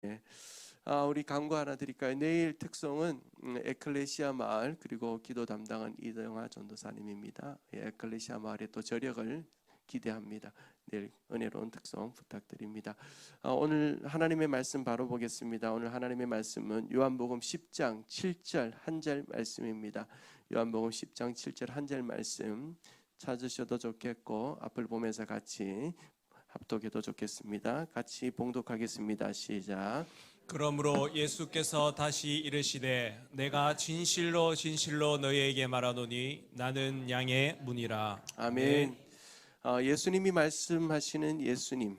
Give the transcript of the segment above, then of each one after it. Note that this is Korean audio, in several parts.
예. 우리 광고 하나 드릴까요? 내일 특송은 에클레시아 마을 그리고 기도 담당은 이정아 전도사님입니다. 에클레시아 마을의 또 저력을 기대합니다. 내일 은혜로운 특송 부탁드립니다. 오늘 하나님의 말씀 바로 보겠습니다. 오늘 하나님의 말씀은 요한복음 10장 7절 한 절 말씀입니다. 요한복음 10장 7절 한 절 말씀 찾으셔도 좋겠고 앞을 보면서 같이 합독해도 좋겠습니다. 같이 봉독하겠습니다. 시작. 그러므로 예수께서 다시 이르시되 내가 진실로 진실로 너희에게 말하노니 나는 양의 문이라. 아멘. 예수님이 말씀하시는 예수님에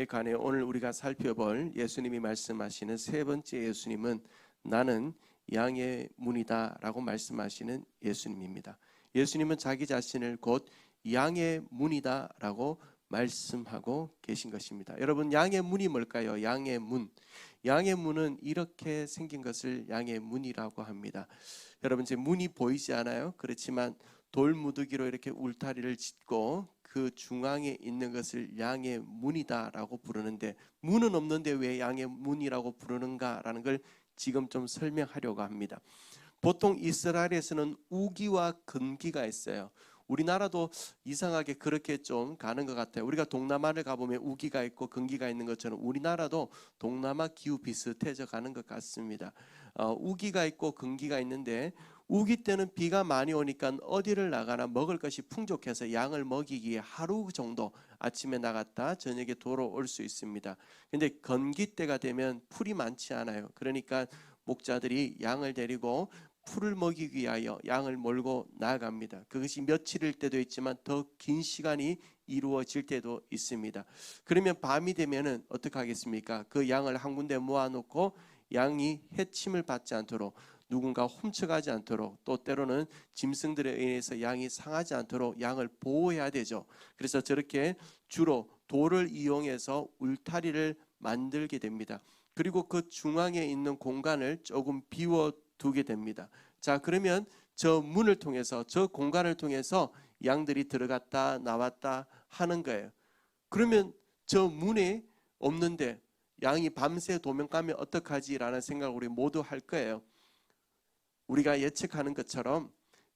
관해 오늘 우리가 살펴볼 예수님이 말씀하시는 세 번째 예수님은 나는 양의 문이다 라고 말씀하시는 예수님입니다. 예수님은 자기 자신을 곧 양의 문이다 라고 말씀하고 계신 것입니다. 여러분, 양의 문이 뭘까요? 양의 문. 양의 문은 이렇게 생긴 것을 양의 문이라고 합니다. 여러분, 제 문이 보이지 않아요? 그렇지만 돌무더기로 이렇게 울타리를 짓고 그 중앙에 있는 것을 양의 문이다라고 부르는데, 문은 없는데 왜 양의 문이라고 부르는가라는 걸 지금 좀 설명하려고 합니다. 보통 이스라엘에서는 우기와 근기가 있어요. 우리나라도 이상하게 그렇게 좀 가는 것 같아요. 우리가 동남아를 가보면 우기가 있고 근기가 있는 것처럼 우리나라도 동남아 기후 비슷해져 가는 것 같습니다. 우기가 있고 근기가 있는데, 우기 때는 비가 많이 오니까 어디를 나가나 먹을 것이 풍족해서 양을 먹이기에 하루 정도 아침에 나갔다 저녁에 돌아올 수 있습니다. 근데 건기 때가 되면 풀이 많지 않아요. 그러니까 목자들이 양을 데리고 풀을 먹이기 위하여 양을 몰고 나아갑니다. 그것이 며칠일 때도 있지만 더 긴 시간이 이루어질 때도 있습니다. 그러면 밤이 되면은 어떻게 하겠습니까? 그 양을 한 군데 모아놓고 양이 해침을 받지 않도록, 누군가 훔쳐가지 않도록, 또 때로는 짐승들에 의해서 양이 상하지 않도록 양을 보호해야 되죠. 그래서 저렇게 주로 돌을 이용해서 울타리를 만들게 됩니다. 그리고 그 중앙에 있는 공간을 조금 비워 두게 됩니다. 자, 그러면 저 문을 통해서, 저 공간을 통해서 양들이 들어갔다 나왔다 하는 거예요. 그러면 저 문에 없는데 양이 밤새 도망 가면 어떡하지라는 생각을 우리 모두 할 거예요. 우리가 예측하는 것처럼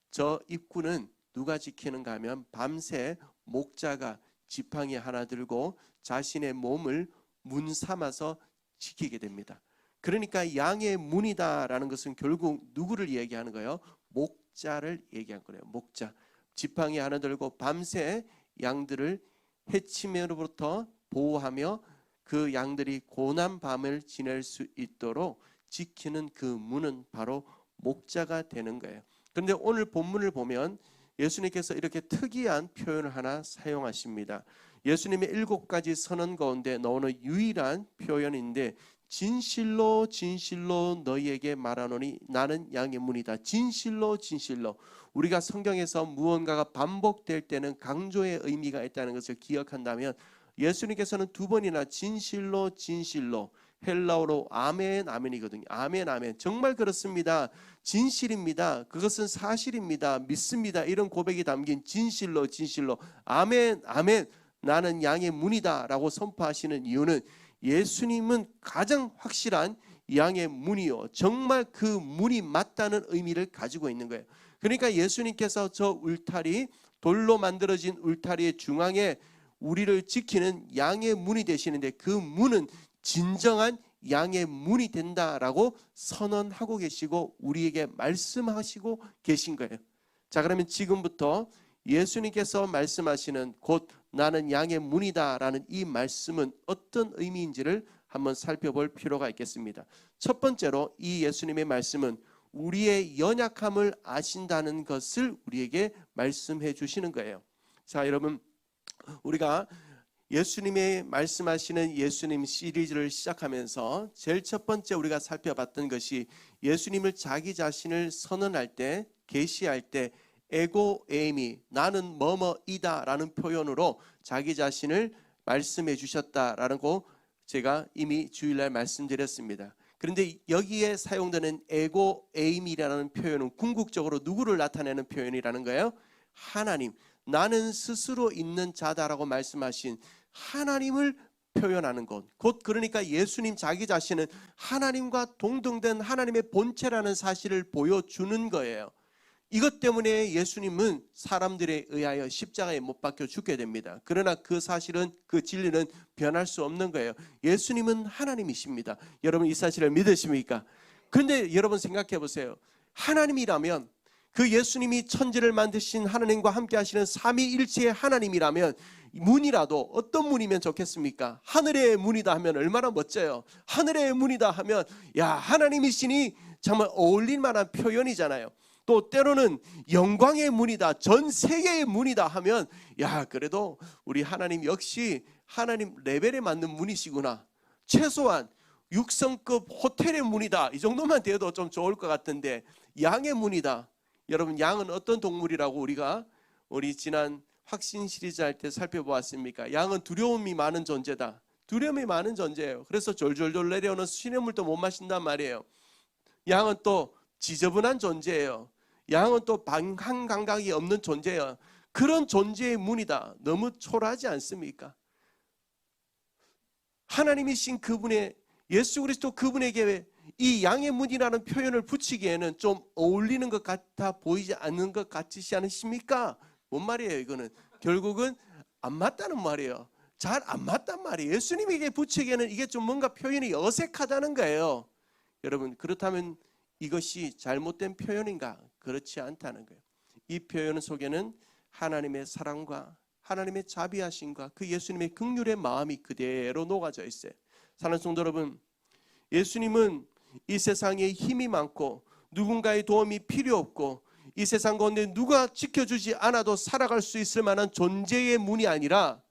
저 입구는 누가 지키는가 하면 밤새 목자가 지팡이 하나 들고 자신의 몸을 문 삼아서 지키게 됩니다. 그러니까 양의 문이다라는 것은 결국 누구를 얘기하는 거예요? 목자를 얘기한 거예요. 목자. 지팡이 하나 들고 밤새 양들을 해침으로부터 보호하며 그 양들이 고난 밤을 지낼 수 있도록 지키는 그 문은 바로 목자가 되는 거예요. 그런데 오늘 본문을 보면 예수님께서 이렇게 특이한 표현을 하나 사용하십니다. 예수님의 7가지 선언 가운데 나오는 유일한 표현인데, 진실로 진실로 너희에게 말하노니 나는 양의 문이다. 진실로 진실로. 우리가 성경에서 무언가가 반복될 때는 강조의 의미가 있다는 것을 기억한다면, 예수님께서는 2번이나 진실로 진실로, 헬라어로 아멘 아멘이거든요. 아멘 아멘. 정말 그렇습니다. 진실입니다. 그것은 사실입니다. 믿습니다. 이런 고백이 담긴 진실로 진실로 아멘 아멘, 나는 양의 문이다 라고 선포하시는 이유는 예수님은 가장 확실한 양의 문이요, 정말 그 문이 맞다는 의미를 가지고 있는 거예요. 그러니까 예수님께서 저 울타리, 돌로 만들어진 울타리의 중앙에 우리를 지키는 양의 문이 되시는데, 그 문은 진정한 양의 문이 된다라고 선언하고 계시고 우리에게 말씀하시고 계신 거예요. 자, 그러면 지금부터 예수님께서 말씀하시는 곧 나는 양의 문이다라는 이 말씀은 어떤 의미인지를 한번 살펴볼 필요가 있겠습니다. 첫 번째로 이 예수님의 말씀은 우리의 연약함을 아신다는 것을 우리에게 말씀해 주시는 거예요. 자, 여러분, 우리가 예수님의 말씀하시는 예수님 시리즈를 시작하면서 제일 첫 번째 우리가 살펴봤던 것이 예수님을 자기 자신을 선언할 때, 계시할 때 에고 에이미, 나는 뭐뭐이다 라는 표현으로 자기 자신을 말씀해 주셨다라는 거 제가 이미 주일날 말씀드렸습니다. 그런데 여기에 사용되는 에고 에이미라는 표현은 궁극적으로 누구를 나타내는 표현이라는 거예요? 하나님, 나는 스스로 있는 자다라고 말씀하신 하나님을 표현하는 것, 곧 그러니까 예수님 자기 자신은 하나님과 동등된 하나님의 본체라는 사실을 보여주는 거예요. 이것 때문에 예수님은 사람들에 의하여 십자가에 못 박혀 죽게 됩니다. 그러나 그 사실은, 그 진리는 변할 수 없는 거예요. 예수님은 하나님이십니다. 여러분 이 사실을 믿으십니까? 그런데 여러분 생각해 보세요. 하나님이라면, 그 예수님이 천지를 만드신 하나님과 함께 하시는 삼위일체의 하나님이라면 문이라도 어떤 문이면 좋겠습니까? 하늘의 문이다 하면 얼마나 멋져요. 하늘의 문이다 하면 야, 하나님이시니 정말 어울릴 만한 표현이잖아요. 또 때로는 영광의 문이다, 전 세계의 문이다 하면 야, 그래도 우리 하나님 역시 하나님 레벨에 맞는 문이시구나. 최소한 육성급 호텔의 문이다, 이 정도만 돼도 좀 좋을 것 같은데 양의 문이다. 여러분 양은 어떤 동물이라고 우리 지난 확신 시리즈 할 때 살펴보았습니까? 양은 두려움이 많은 존재다. 두려움이 많은 존재예요. 그래서 졸졸졸 내려오는 시냇물도 못 마신단 말이에요. 양은 또 지저분한 존재예요. 양은 또 방한 감각이 없는 존재예요. 그런 존재의 문이다. 너무 초라하지 않습니까? 하나님이신 그분의, 예수 그리스도 그분에게 이 양의 문이라는 표현을 붙이기에는 좀 어울리는 것 같아 보이지 않는 것 같지 않으십니까? 뭔 말이에요 이거는? 결국은 안 맞다는 말이에요. 잘 안 맞단 말이에요. 예수님에게 붙이기에는 이게 좀 뭔가 표현이 어색하다는 거예요. 여러분 그렇다면 이것이 잘못된 표현인가? 그렇지 않다는 거예요. 이 표현 속에는 하나님의 사랑과 하나님의 자비하심과 그 예수님의 긍휼의 마음이 그대로 녹아져 있어요. 사랑하는 성도 여러분, 예수님은 이 세상에 힘이 많고 누군가의 도움이 필요 없고 이 세상 가운데 누가 지켜주지 않아도 살아갈 수 있을 만한 존재의 문이 아니라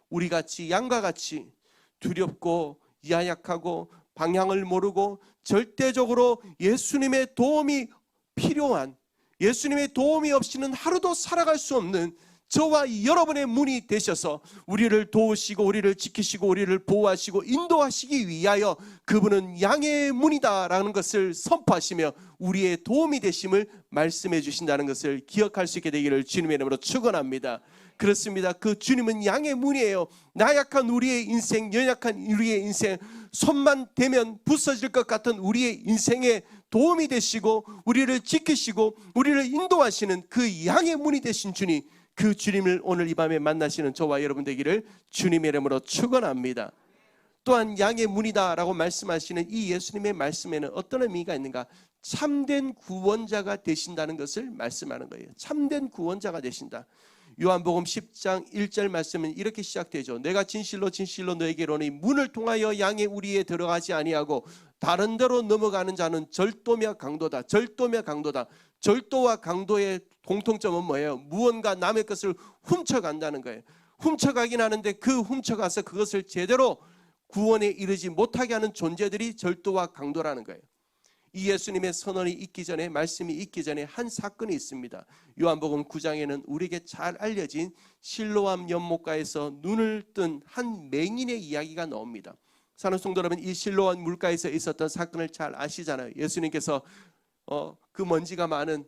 우리같이 양과 같이 두렵고 야약하고 방향을 모르고 절대적으로 예수님의 도움이 필요한, 예수님의 도움이 없이는 하루도 살아갈 수 없는 저와 여러분의 문이 되셔서 우리를 도우시고 우리를 지키시고 우리를 보호하시고 인도하시기 위하여 그분은 양의 문이다라는 것을 선포하시며 우리의 도움이 되심을 말씀해 주신다는 것을 기억할 수 있게 되기를 주님의 이름으로 축원합니다. 그렇습니다. 그 주님은 양의 문이에요. 나약한 우리의 인생, 연약한 우리의 인생, 손만 대면 부서질 것 같은 우리의 인생에 도움이 되시고 우리를 지키시고 우리를 인도하시는 그 양의 문이 되신 주님, 그 주님을 오늘 이 밤에 만나시는 저와 여러분 되기를 주님의 이름으로 축원합니다. 또한 양의 문이다라고 말씀하시는 이 예수님의 말씀에는 어떤 의미가 있는가? 참된 구원자가 되신다는 것을 말씀하는 거예요. 참된 구원자가 되신다. 요한복음 10장 1절 말씀은 이렇게 시작되죠. 내가 진실로 진실로 너에게 이르노니 문을 통하여 양의 우리에 들어가지 아니하고 다른 데로 넘어가는 자는 절도며 강도다. 절도며 강도다. 절도와 강도의 공통점은 뭐예요? 무언가 남의 것을 훔쳐간다는 거예요. 훔쳐가긴 하는데 그 훔쳐가서 그것을 제대로 구원에 이르지 못하게 하는 존재들이 절도와 강도라는 거예요. 이 예수님의 선언이 있기 전에, 말씀이 있기 전에 한 사건이 있습니다. 요한복음 9장에는 우리에게 잘 알려진 실로암 연못가에서 눈을 뜬 한 맹인의 이야기가 나옵니다. 사랑하는 성도 여러분, 이 실로암 물가에서 있었던 사건을 잘 아시잖아요. 예수님께서 그 먼지가 많은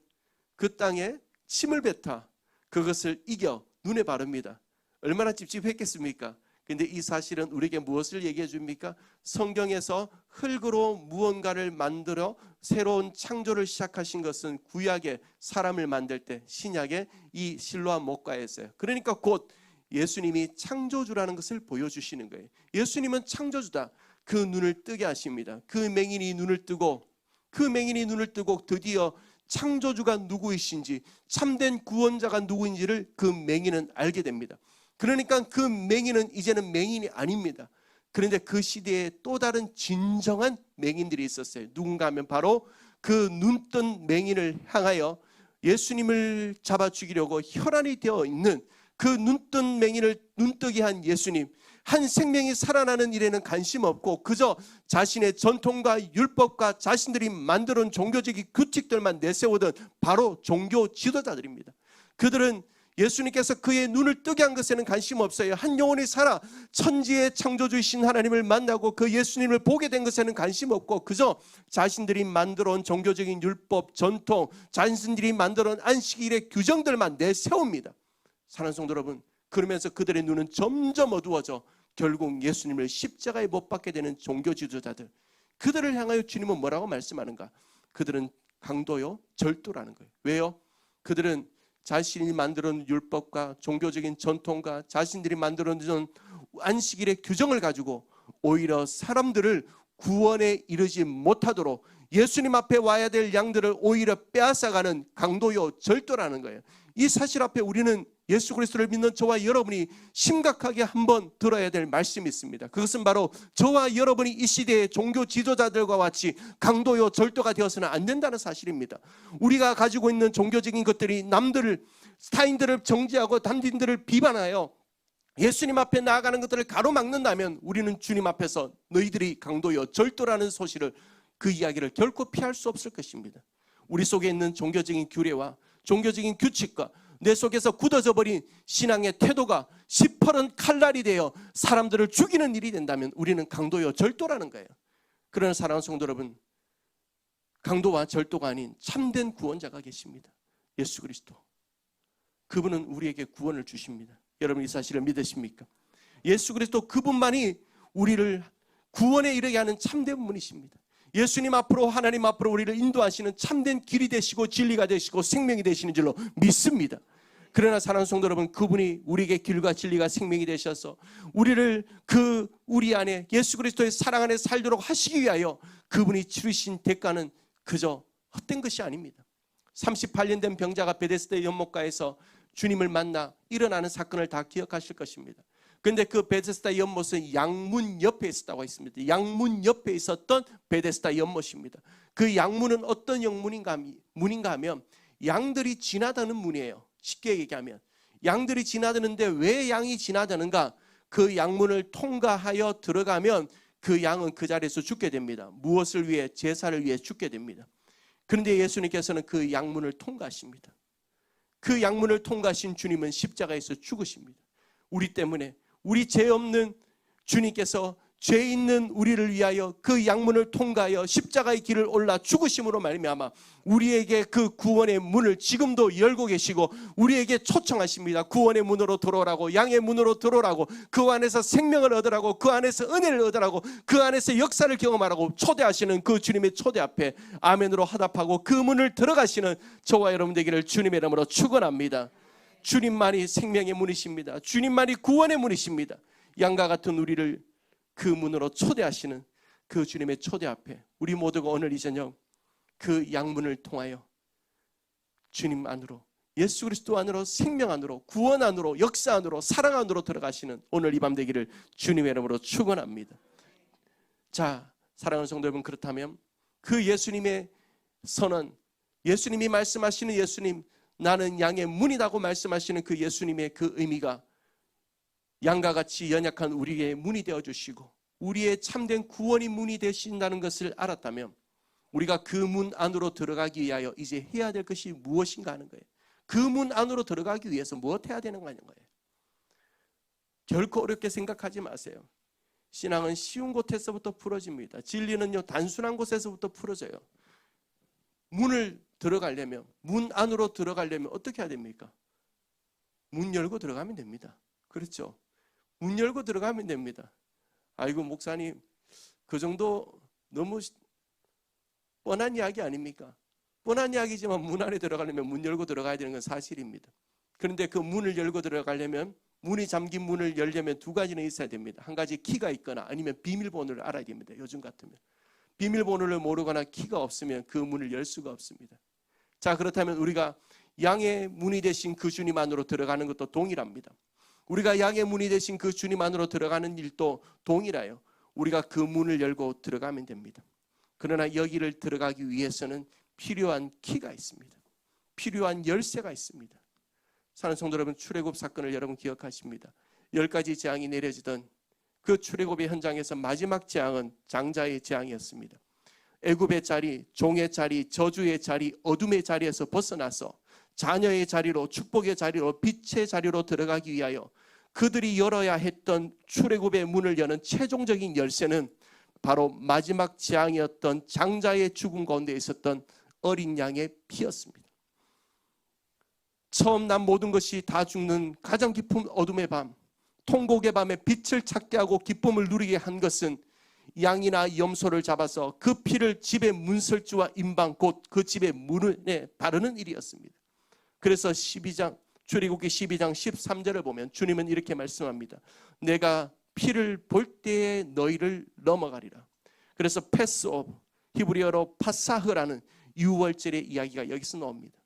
그 땅에 침을 뱉어 그것을 이겨 눈에 바릅니다. 얼마나 찝찝했겠습니까? 근데 이 사실은 우리에게 무엇을 얘기해 줍니까? 성경에서 흙으로 무언가를 만들어 새로운 창조를 시작하신 것은 구약에 사람을 만들 때, 신약에 이 실로암 못가에서요. 그러니까 곧 예수님이 창조주라는 것을 보여주시는 거예요. 예수님은 창조주다. 그 눈을 뜨게 하십니다. 그 맹인이 눈을 뜨고 드디어 창조주가 누구이신지, 참된 구원자가 누구인지를 그 맹인은 알게 됩니다. 그러니까 그 맹인은 이제는 맹인이 아닙니다. 그런데 그 시대에 또 다른 진정한 맹인들이 있었어요. 누군가 하면 바로 그 눈뜬 맹인을 향하여 예수님을 잡아 죽이려고 혈안이 되어 있는 그 눈뜬 맹인을 눈뜨게 한 예수님, 한 생명이 살아나는 일에는 관심 없고 그저 자신의 전통과 율법과 자신들이 만들어 온 종교적인 규칙들만 내세우던 바로 종교 지도자들입니다. 그들은 예수님께서 그의 눈을 뜨게 한 것에는 관심 없어요. 한 영혼이 살아 천지의 창조주이신 하나님을 만나고 그 예수님을 보게 된 것에는 관심 없고 그저 자신들이 만들어 온 종교적인 율법, 전통, 자신들이 만들어 온 안식일의 규정들만 내세웁니다. 사랑하는 성도 여러분, 그러면서 그들의 눈은 점점 어두워져 결국 예수님을 십자가에 못 박게 되는 종교 지도자들, 그들을 향하여 주님은 뭐라고 말씀하는가? 그들은 강도요 절도라는 거예요. 왜요? 그들은 자신이 만들어놓은 율법과 종교적인 전통과 자신들이 만들어놓은 안식일의 규정을 가지고 오히려 사람들을 구원에 이르지 못하도록 예수님 앞에 와야 될 양들을 오히려 빼앗아가는 강도요 절도라는 거예요. 이 사실 앞에 우리는 예수 그리스도를 믿는 저와 여러분이 심각하게 한번 들어야 될 말씀이 있습니다. 그것은 바로 저와 여러분이 이 시대의 종교 지도자들과 같이 강도요 절도가 되어서는 안 된다는 사실입니다. 우리가 가지고 있는 종교적인 것들이 남들을, 타인들을 정죄하고 남들을 비판하여 예수님 앞에 나아가는 것들을 가로막는다면 우리는 주님 앞에서 너희들이 강도요 절도라는 소식을, 그 이야기를 결코 피할 수 없을 것입니다. 우리 속에 있는 종교적인 규례와 종교적인 규칙과 내 속에서 굳어져 버린 신앙의 태도가 시퍼런 칼날이 되어 사람들을 죽이는 일이 된다면 우리는 강도요 절도라는 거예요. 그러나 사랑하는 성도 여러분, 강도와 절도가 아닌 참된 구원자가 계십니다. 예수 그리스도. 그분은 우리에게 구원을 주십니다. 여러분 이 사실을 믿으십니까? 예수 그리스도 그분만이 우리를 구원에 이르게 하는 참된 분이십니다. 예수님 앞으로, 하나님 앞으로 우리를 인도하시는 참된 길이 되시고 진리가 되시고 생명이 되시는 줄로 믿습니다. 그러나 사랑하는 성도 여러분, 그분이 우리에게 길과 진리가 생명이 되셔서 우리를 우리 안에 예수 그리스도의 사랑 안에 살도록 하시기 위하여 그분이 치르신 대가는 그저 헛된 것이 아닙니다. 38년 된 병자가 베데스다 연못가에서 주님을 만나 일어나는 사건을 다 기억하실 것입니다. 그런데 그 베데스다 연못은 양문 옆에 있었다고 했습니다. 양문 옆에 있었던 베데스다 연못입니다. 그 양문은 어떤 문인가 하면 양들이 지나다는 문이에요. 쉽게 얘기하면 양들이 지나다는데 왜 양이 지나다는가? 그 양문을 통과하여 들어가면 그 양은 그 자리에서 죽게 됩니다. 무엇을 위해? 제사를 위해 죽게 됩니다. 그런데 예수님께서는 그 양문을 통과하십니다. 그 양문을 통과하신 주님은 십자가에서 죽으십니다. 우리 때문에, 우리 죄 없는 주님께서 죄 있는 우리를 위하여 그 양문을 통과하여 십자가의 길을 올라 죽으심으로 말미암아 우리에게 그 구원의 문을 지금도 열고 계시고 우리에게 초청하십니다. 구원의 문으로 들어오라고, 양의 문으로 들어오라고, 그 안에서 생명을 얻으라고, 그 안에서 은혜를 얻으라고, 그 안에서 역사를 경험하라고 초대하시는 그 주님의 초대 앞에 아멘으로 화답하고 그 문을 들어가시는 저와 여러분 되기를 주님의 이름으로 축원합니다. 주님만이 생명의 문이십니다. 주님만이 구원의 문이십니다. 양과 같은 우리를 그 문으로 초대하시는 그 주님의 초대 앞에 우리 모두가 오늘 이 저녁 그 양문을 통하여 주님 안으로, 예수 그리스도 안으로, 생명 안으로, 구원 안으로, 역사 안으로, 사랑 안으로 들어가시는 오늘 이 밤 되기를 주님의 이름으로 축원합니다. 자, 사랑하는 성도 여러분, 그렇다면 그 예수님의 선언, 예수님이 말씀하시는 예수님, 나는 양의 문이라고 말씀하시는 그 예수님의 그 의미가 양과 같이 연약한 우리의 문이 되어주시고 우리의 참된 구원이 문이 되신다는 것을 알았다면 우리가 그 문 안으로 들어가기 위하여 이제 해야 될 것이 무엇인가 하는 거예요. 그 문 안으로 들어가기 위해서 무엇 해야 되는 거냐는 거예요. 결코 어렵게 생각하지 마세요. 신앙은 쉬운 곳에서부터 풀어집니다. 진리는요 단순한 곳에서부터 풀어져요. 문을 들어가려면, 문 안으로 들어가려면 어떻게 해야 됩니까? 문 열고 들어가면 됩니다. 그렇죠? 문 열고 들어가면 됩니다. 아이고 목사님, 그 정도 너무 뻔한 이야기 아닙니까? 뻔한 이야기지만 문 안에 들어가려면 문 열고 들어가야 되는 건 사실입니다. 그런데 그 문을 열고 들어가려면, 문이 잠긴 문을 열려면 두 가지는 있어야 됩니다. 한 가지 키가 있거나 아니면 비밀번호를 알아야 됩니다. 요즘 같으면 비밀번호를 모르거나 키가 없으면 그 문을 열 수가 없습니다. 자, 그렇다면 우리가 양의 문이 되신 그 주님 안으로 들어가는 것도 동일합니다. 우리가 양의 문이 되신 그 주님 안으로 들어가는 일도 동일해요. 우리가 그 문을 열고 들어가면 됩니다. 그러나 여기를 들어가기 위해서는 필요한 키가 있습니다. 필요한 열쇠가 있습니다. 사랑하는 성도 여러분, 출애굽 사건을 여러분 기억하십니다. 10가지 재앙이 내려지던 그 출애굽의 현장에서 마지막 재앙은 장자의 재앙이었습니다. 애굽의 자리, 종의 자리, 저주의 자리, 어둠의 자리에서 벗어나서 자녀의 자리로, 축복의 자리로, 빛의 자리로 들어가기 위하여 그들이 열어야 했던 출애굽의 문을 여는 최종적인 열쇠는 바로 마지막 재앙이었던 장자의 죽음 가운데 있었던 어린 양의 피였습니다. 처음 난 모든 것이 다 죽는 가장 깊은 어둠의 밤, 통곡의 밤에 빛을 찾게 하고 기쁨을 누리게 한 것은 양이나 염소를 잡아서 그 피를 집의 문설주와 임방 곧 그 집의 문에 바르는 일이었습니다. 그래서 출애굽기 12장 13절을 보면 주님은 이렇게 말씀합니다. 내가 피를 볼 때에 너희를 넘어가리라. 그래서 패스오브, 히브리어로 파사흐라는 유월절의 이야기가 여기서 나옵니다.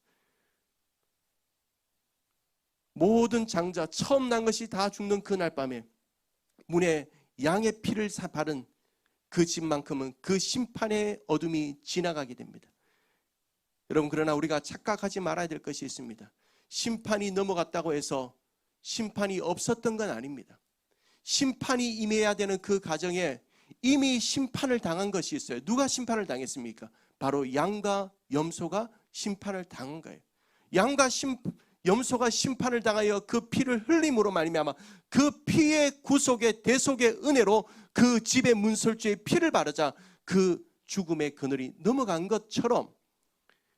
모든 장자 처음 난 것이 다 죽는 그날 밤에 문에 양의 피를 바른 그 집만큼은 그 심판의 어둠이 지나가게 됩니다. 여러분, 그러나 우리가 착각하지 말아야 될 것이 있습니다. 심판이 넘어갔다고 해서 심판이 없었던 건 아닙니다. 심판이 임해야 되는 그 가정에 이미 심판을 당한 것이 있어요. 누가 심판을 당했습니까? 바로 양과 염소가 심판을 당한 거예요. 양과 염소가 심판을 당하여 그 피를 흘림으로 말미암아 그 피의 구속의 대속의 은혜로 그 집의 문설주의 피를 바르자 그 죽음의 그늘이 넘어간 것처럼,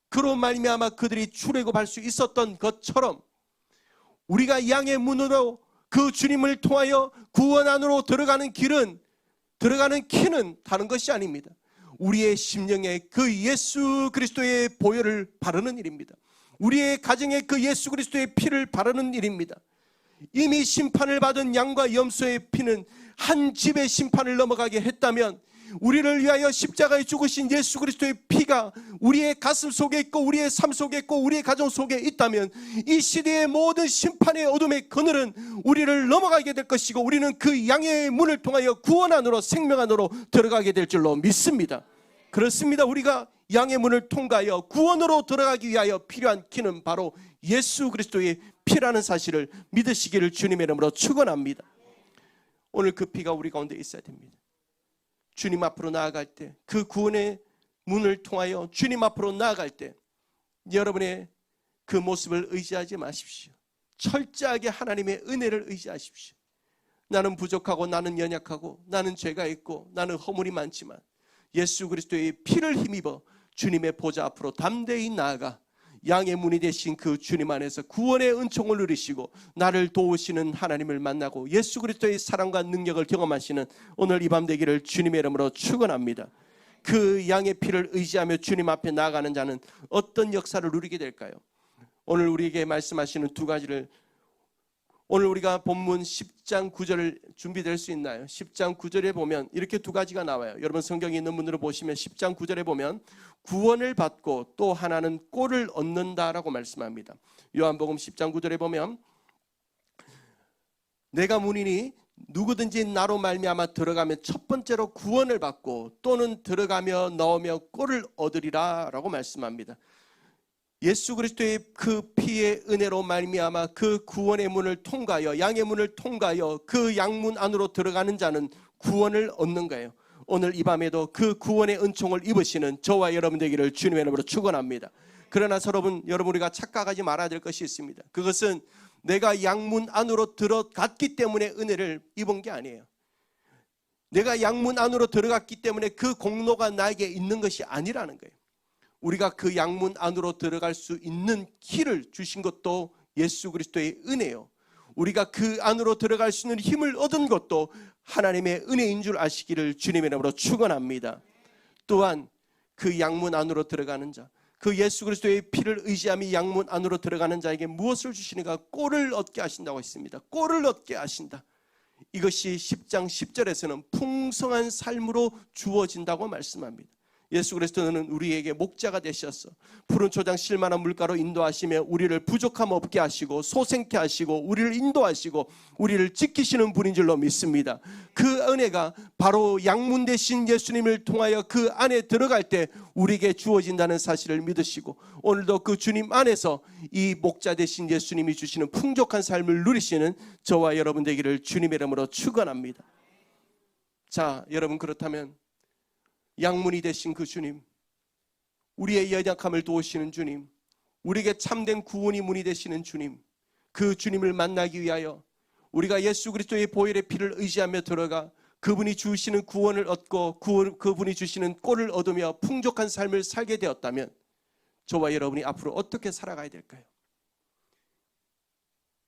그로 말미암아 그들이 출애굽할 수 있었던 것처럼 우리가 양의 문으로 그 주님을 통하여 구원 안으로 들어가는 키는 다른 것이 아닙니다. 우리의 심령에 그 예수 그리스도의 보혈을 바르는 일입니다. 우리의 가정에 그 예수 그리스도의 피를 바르는 일입니다. 이미 심판을 받은 양과 염소의 피는 한 집의 심판을 넘어가게 했다면 우리를 위하여 십자가에 죽으신 예수 그리스도의 피가 우리의 가슴 속에 있고 우리의 삶 속에 있고 우리의 가정 속에 있다면 이 시대의 모든 심판의 어둠의 그늘은 우리를 넘어가게 될 것이고 우리는 그 양의 문을 통하여 구원 안으로 생명 안으로 들어가게 될 줄로 믿습니다. 그렇습니다. 우리가 양의 문을 통과하여 구원으로 들어가기 위하여 필요한 키는 바로 예수 그리스도의 피라는 사실을 믿으시기를 주님의 이름으로 축원합니다. 오늘 그 피가 우리 가운데 있어야 됩니다. 주님 앞으로 나아갈 때, 그 구원의 문을 통하여 주님 앞으로 나아갈 때 여러분의 그 모습을 의지하지 마십시오. 철저하게 하나님의 은혜를 의지하십시오. 나는 부족하고 나는 연약하고 나는 죄가 있고 나는 허물이 많지만 예수 그리스도의 피를 힘입어 주님의 보좌 앞으로 담대히 나아가 양의 문이 되신 그 주님 안에서 구원의 은총을 누리시고 나를 도우시는 하나님을 만나고 예수 그리스도의 사랑과 능력을 경험하시는 오늘 이 밤 되기를 주님의 이름으로 축원합니다. 그 양의 피를 의지하며 주님 앞에 나아가는 자는 어떤 역사를 누리게 될까요? 오늘 우리에게 말씀하시는 두 가지를, 오늘 우리가 본문 10장 9절을 준비될 수 있나요? 10장 9절에 보면 이렇게 두 가지가 나와요. 여러분 성경에 있는 분으로 보시면 10장 9절에 보면 구원을 받고 또 하나는 꼴을 얻는다라고 말씀합니다. 요한복음 10장 9절에 보면 내가 문이니 누구든지 나로 말미암아 들어가면 첫 번째로 구원을 받고 또는 들어가며 나오며 꼴을 얻으리라 라고 말씀합니다. 예수 그리스도의 그 피의 은혜로 말미암아 그 구원의 문을 통과하여 양의 문을 통과하여 그 양문 안으로 들어가는 자는 구원을 얻는 거예요. 오늘 이 밤에도 그 구원의 은총을 입으시는 저와 여러분 되기를 주님의 이름으로 축원합니다. 그러나 여러분 우리가 착각하지 말아야 될 것이 있습니다. 그것은 내가 양문 안으로 들어갔기 때문에 은혜를 입은 게 아니에요. 내가 양문 안으로 들어갔기 때문에 그 공로가 나에게 있는 것이 아니라는 거예요. 우리가 그 양문 안으로 들어갈 수 있는 길을 주신 것도 예수 그리스도의 은혜요. 우리가 그 안으로 들어갈 수 있는 힘을 얻은 것도 하나님의 은혜인 줄 아시기를 주님의 이름으로 축원합니다. 또한 그 양문 안으로 들어가는 자, 그 예수 그리스도의 피를 의지하며 양문 안으로 들어가는 자에게 무엇을 주시는가? 꼴을 얻게 하신다고 했습니다. 꼴을 얻게 하신다. 이것이 10장 10절에서는 풍성한 삶으로 주어진다고 말씀합니다. 예수 그리스도는 우리에게 목자가 되셔서 푸른 초장 실만한 물가로 인도하시며 우리를 부족함 없게 하시고 소생케 하시고 우리를 인도하시고 우리를 지키시는 분인 줄로 믿습니다. 그 은혜가 바로 양문 되신 예수님을 통하여 그 안에 들어갈 때 우리에게 주어진다는 사실을 믿으시고 오늘도 그 주님 안에서 이 목자 되신 예수님이 주시는 풍족한 삶을 누리시는 저와 여러분 되기를 주님의 이름으로 축원합니다. 자, 여러분, 그렇다면 양문이 되신 그 주님, 우리의 연약함을 도우시는 주님, 우리에게 참된 구원이 문이 되시는 주님, 그 주님을 만나기 위하여 우리가 예수 그리스도의 보혈의 피를 의지하며 들어가 그분이 주시는 구원을 얻고 그분이 주시는 꼴을 얻으며 풍족한 삶을 살게 되었다면 저와 여러분이 앞으로 어떻게 살아가야 될까요?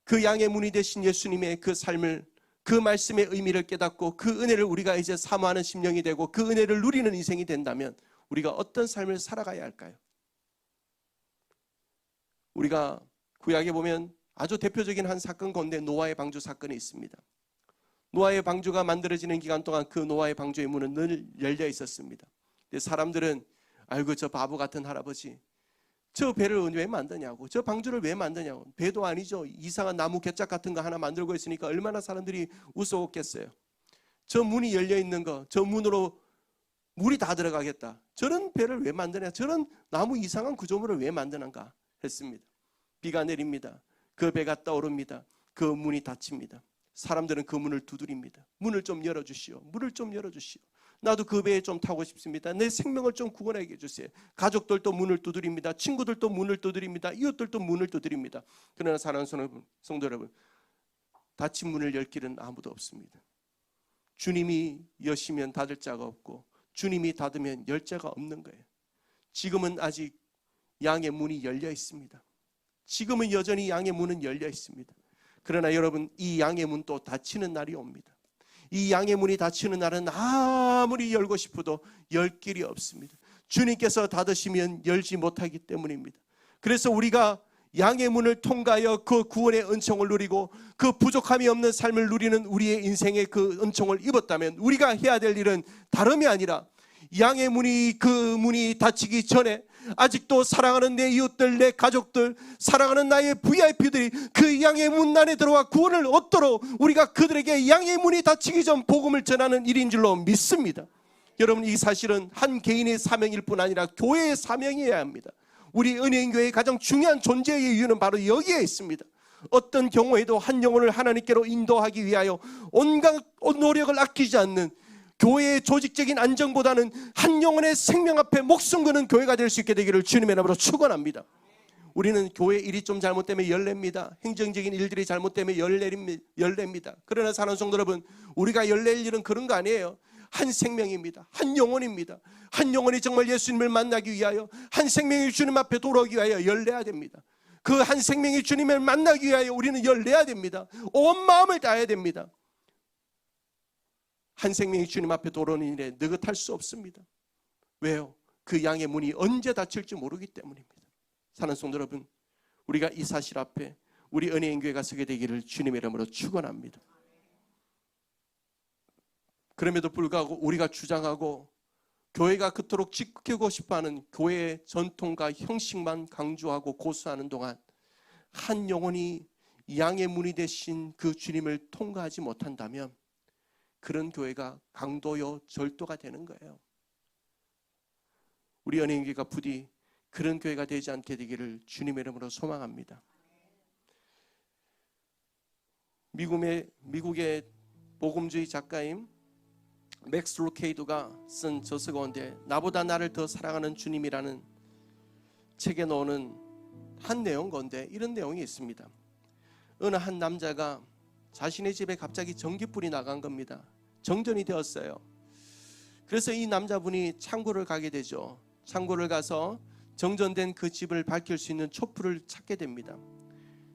그 양의 문이 되신 예수님의 그 삶을 그 말씀의 의미를 깨닫고 그 은혜를 우리가 이제 사모하는 심령이 되고 그 은혜를 누리는 인생이 된다면 우리가 어떤 삶을 살아가야 할까요? 우리가 구약에 보면 아주 대표적인 한 사건 가운데 노아의 방주 사건이 있습니다. 노아의 방주가 만들어지는 기간 동안 그 노아의 방주의 문은 늘 열려 있었습니다. 근데 사람들은 아이고 저 바보 같은 할아버지, 저 배를 왜 만드냐고, 저 방주를 왜 만드냐고, 배도 아니죠, 이상한 나무 개짝 같은 거 하나 만들고 있으니까 얼마나 사람들이 웃어오겠어요. 저 문이 열려 있는 거, 저 문으로 물이 다 들어가겠다, 저런 배를 왜 만드냐, 저런 나무 이상한 구조물을 왜 만드는가 했습니다. 비가 내립니다. 그 배가 떠오릅니다. 그 문이 닫힙니다. 사람들은 그 문을 두드립니다. 문을 좀 열어주시오. 문을 좀 열어주시오. 나도 그 배에 좀 타고 싶습니다. 내 생명을 좀 구원하게 해주세요. 가족들도 문을 두드립니다. 친구들도 문을 두드립니다. 이웃들도 문을 두드립니다. 그러나 사랑하는 성도 여러분, 닫힌 문을 열 길은 아무도 없습니다. 주님이 여시면 닫을 자가 없고 주님이 닫으면 열 자가 없는 거예요. 지금은 아직 양의 문이 열려 있습니다. 지금은 여전히 양의 문은 열려 있습니다. 그러나 여러분, 이 양의 문도 닫히는 날이 옵니다. 이 양의 문이 닫히는 날은 아무리 열고 싶어도 열 길이 없습니다. 주님께서 닫으시면 열지 못하기 때문입니다. 그래서 우리가 양의 문을 통과하여 그 구원의 은총을 누리고 그 부족함이 없는 삶을 누리는 우리의 인생의 그 은총을 입었다면 우리가 해야 될 일은 다름이 아니라 양의 문이, 그 문이 닫히기 전에 아직도 사랑하는 내 이웃들, 내 가족들, 사랑하는 나의 VIP들이 그 양의 문 안에 들어와 구원을 얻도록 우리가 그들에게 양의 문이 닫히기 전 복음을 전하는 일인 줄로 믿습니다. 여러분, 이 사실은 한 개인의 사명일 뿐 아니라 교회의 사명이어야 합니다. 우리 은혜인교회의 가장 중요한 존재의 이유는 바로 여기에 있습니다. 어떤 경우에도 한 영혼을 하나님께로 인도하기 위하여 온갖 노력을 아끼지 않는 교회의 조직적인 안정보다는 한 영혼의 생명 앞에 목숨 거는 교회가 될 수 있게 되기를 주님의 이름으로 축원합니다. 우리는 교회 일이 좀 잘못되면 열냅니다. 행정적인 일들이 잘못되면 열냅니다. 그러나 사랑하는 성도 여러분, 우리가 열낼 일은 그런 거 아니에요. 한 생명입니다. 한 영혼입니다. 한 영혼이 정말 예수님을 만나기 위하여, 한 생명이 주님 앞에 돌아오기 위하여 열내야 됩니다. 그 한 생명이 주님을 만나기 위하여 우리는 열내야 됩니다. 온 마음을 다해야 됩니다. 한 생명이 주님 앞에 돌아오는 일에 느긋할 수 없습니다. 왜요? 그 양의 문이 언제 닫힐지 모르기 때문입니다. 사랑하는 성도 여러분, 우리가 이 사실 앞에 우리 은혜인교회가 서게 되기를 주님의 이름으로 축원합니다. 그럼에도 불구하고 우리가 주장하고 교회가 그토록 지키고 싶어하는 교회의 전통과 형식만 강조하고 고수하는 동안 한 영혼이 양의 문이 되신 그 주님을 통과하지 못한다면 그런 교회가 강도요 절도가 되는 거예요. 우리 연예인교회가 부디 그런 교회가 되지 않게 되기를 주님의 이름으로 소망합니다. 미국의 복음주의 작가인 맥스 루케이도가 쓴 저서 가운데 나보다 나를 더 사랑하는 주님이라는 책에 나오는 한 내용 가운데 이런 내용이 있습니다. 어느 한 남자가 자신의 집에 갑자기 전기불이 나간 겁니다. 정전이 되었어요. 그래서 이 남자분이 창고를 가게 되죠. 창고를 가서 정전된 그 집을 밝힐 수 있는 촛불을 찾게 됩니다.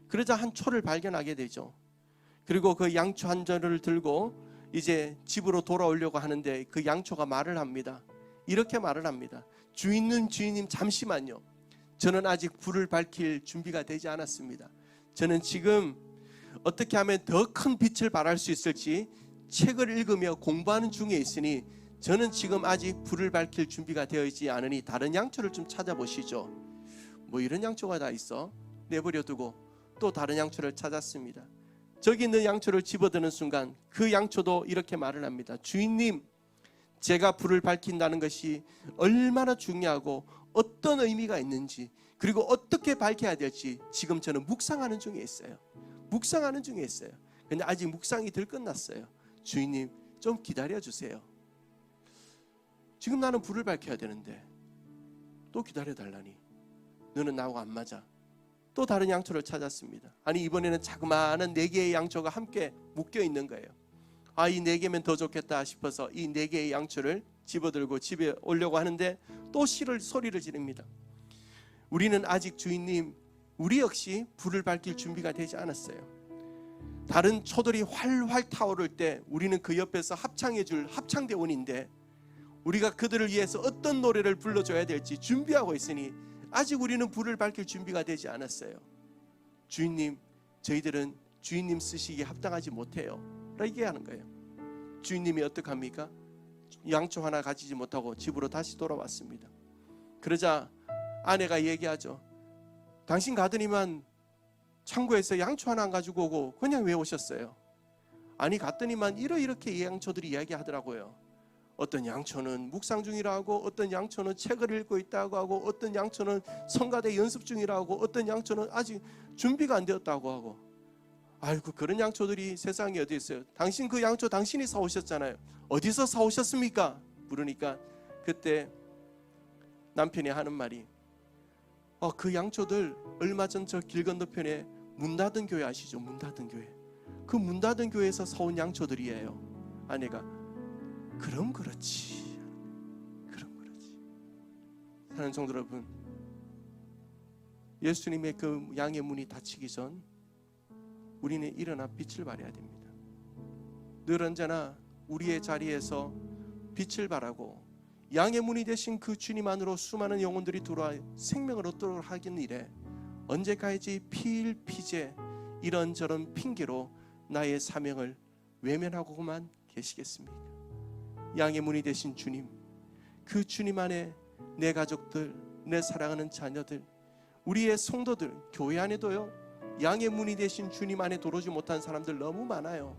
그러자 한 초를 발견하게 되죠. 그리고 그 양초 한 전을 들고 이제 집으로 돌아오려고 하는데 그 양초가 말을 합니다. 이렇게 말을 합니다. 주인님 잠시만요. 저는 아직 불을 밝힐 준비가 되지 않았습니다. 저는 지금 어떻게 하면 더 큰 빛을 발할 수 있을지 책을 읽으며 공부하는 중에 있으니 저는 지금 아직 불을 밝힐 준비가 되어 있지 않으니 다른 양초를 좀 찾아보시죠. 뭐 이런 양초가 다 있어? 내버려 두고 또 다른 양초를 찾았습니다. 저기 있는 양초를 집어드는 순간 그 양초도 이렇게 말을 합니다. 주인님, 제가 불을 밝힌다는 것이 얼마나 중요하고 어떤 의미가 있는지 그리고 어떻게 밝혀야 될지 지금 저는 묵상하는 중에 있어요. 근데 아직 묵상이 덜 끝났어요. 주인님, 좀 기다려주세요. 지금 나는 불을 밝혀야 되는데 또 기다려달라니 너는 나하고 안 맞아. 또 다른 양초를 찾았습니다. 아니 이번에는 자그마한 4개의 양초가 함께 묶여 있는 거예요. 아, 이 4개면 더 좋겠다 싶어서 이 4개의 양초를 집어들고 집에 오려고 하는데 또 소리를 지릅니다. 우리는 아직 주인님, 우리 역시 불을 밝힐 준비가 되지 않았어요. 다른 초들이 활활 타오를 때 우리는 그 옆에서 합창해 줄 합창대원인데 우리가 그들을 위해서 어떤 노래를 불러줘야 될지 준비하고 있으니 아직 우리는 불을 밝힐 준비가 되지 않았어요. 주인님, 저희들은 주인님 쓰시기에 합당하지 못해요 라고 얘기하는 거예요. 주인님이 어떡합니까? 양초 하나 가지지 못하고 집으로 다시 돌아왔습니다. 그러자 아내가 얘기하죠. 당신 가더니만 창고에서 양초 하나 안 가지고 오고 그냥 왜 오셨어요? 아니 갔더니만 이렇게 양초들이 이야기하더라고요. 어떤 양초는 묵상 중이라고, 어떤 양초는 책을 읽고 있다고 하고, 어떤 양초는 성가대 연습 중이라고, 어떤 양초는 아직 준비가 안 되었다고 하고. 아이고, 그런 양초들이 세상에 어디 있어요? 당신 그 양초 당신이 사오셨잖아요. 어디서 사오셨습니까? 물으니까 그때 남편이 하는 말이 그 양초들 얼마 전 저 길 건너편에 문 닫은 교회 아시죠? 문 닫은 교회. 그 문 닫은 교회에서 사온 양초들이에요. 아내가 그럼 그렇지. 사랑하는 성도 여러분, 예수님의 그 양의 문이 닫히기 전 우리는 일어나 빛을 발해야 됩니다. 늘 언제나 우리의 자리에서 빛을 발하고 양의 문이 되신 그 주님 안으로 수많은 영혼들이 들어와 생명을 얻도록 하긴 일에 언제까지 필피제 이런저런 핑계로 나의 사명을 외면하고만 계시겠습니까? 양의 문이 되신 주님, 그 주님 안에 내 가족들, 내 사랑하는 자녀들, 우리의 성도들, 교회 안에도요 양의 문이 되신 주님 안에 들어오지 못한 사람들 너무 많아요.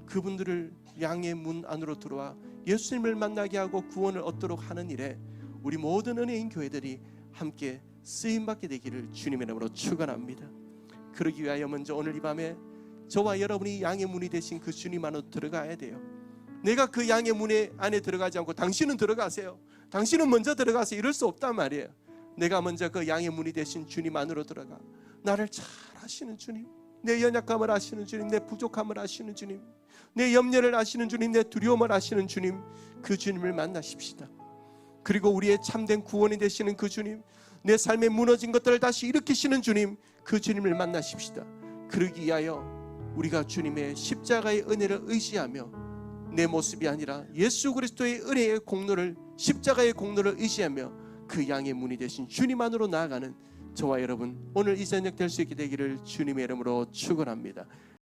그분들을 양의 문 안으로 들어와 예수님을 만나게 하고 구원을 얻도록 하는 일에 우리 모든 은혜인 교회들이 함께 쓰임받게 되기를 주님의 이름으로 축원합니다. 그러기 위하여 먼저 오늘 이 밤에 저와 여러분이 양의 문이 되신 그 주님 안으로 들어가야 돼요. 내가 그 양의 문 안에 들어가지 않고 당신은 들어가세요, 당신은 먼저 들어가세요 이럴 수 없단 말이에요. 내가 먼저 그 양의 문이 되신 주님 안으로 들어가 나를 잘 아시는 주님, 내 연약함을 아시는 주님, 내 부족함을 아시는 주님, 내 염려를 아시는 주님, 내 두려움을 아시는 주님, 그 주님을 만나십시다. 그리고 우리의 참된 구원이 되시는 그 주님, 내 삶에 무너진 것들을 다시 일으키시는 주님, 그 주님을 만나십시다. 그러기 위하여 우리가 주님의 십자가의 은혜를 의지하며 내 모습이 아니라 예수 그리스도의 은혜의 공로를, 십자가의 공로를 의지하며 그 양의 문이 되신 주님 안으로 나아가는 저와 여러분 오늘 이 저녁 될 수 있게 되기를 주님의 이름으로 축원합니다.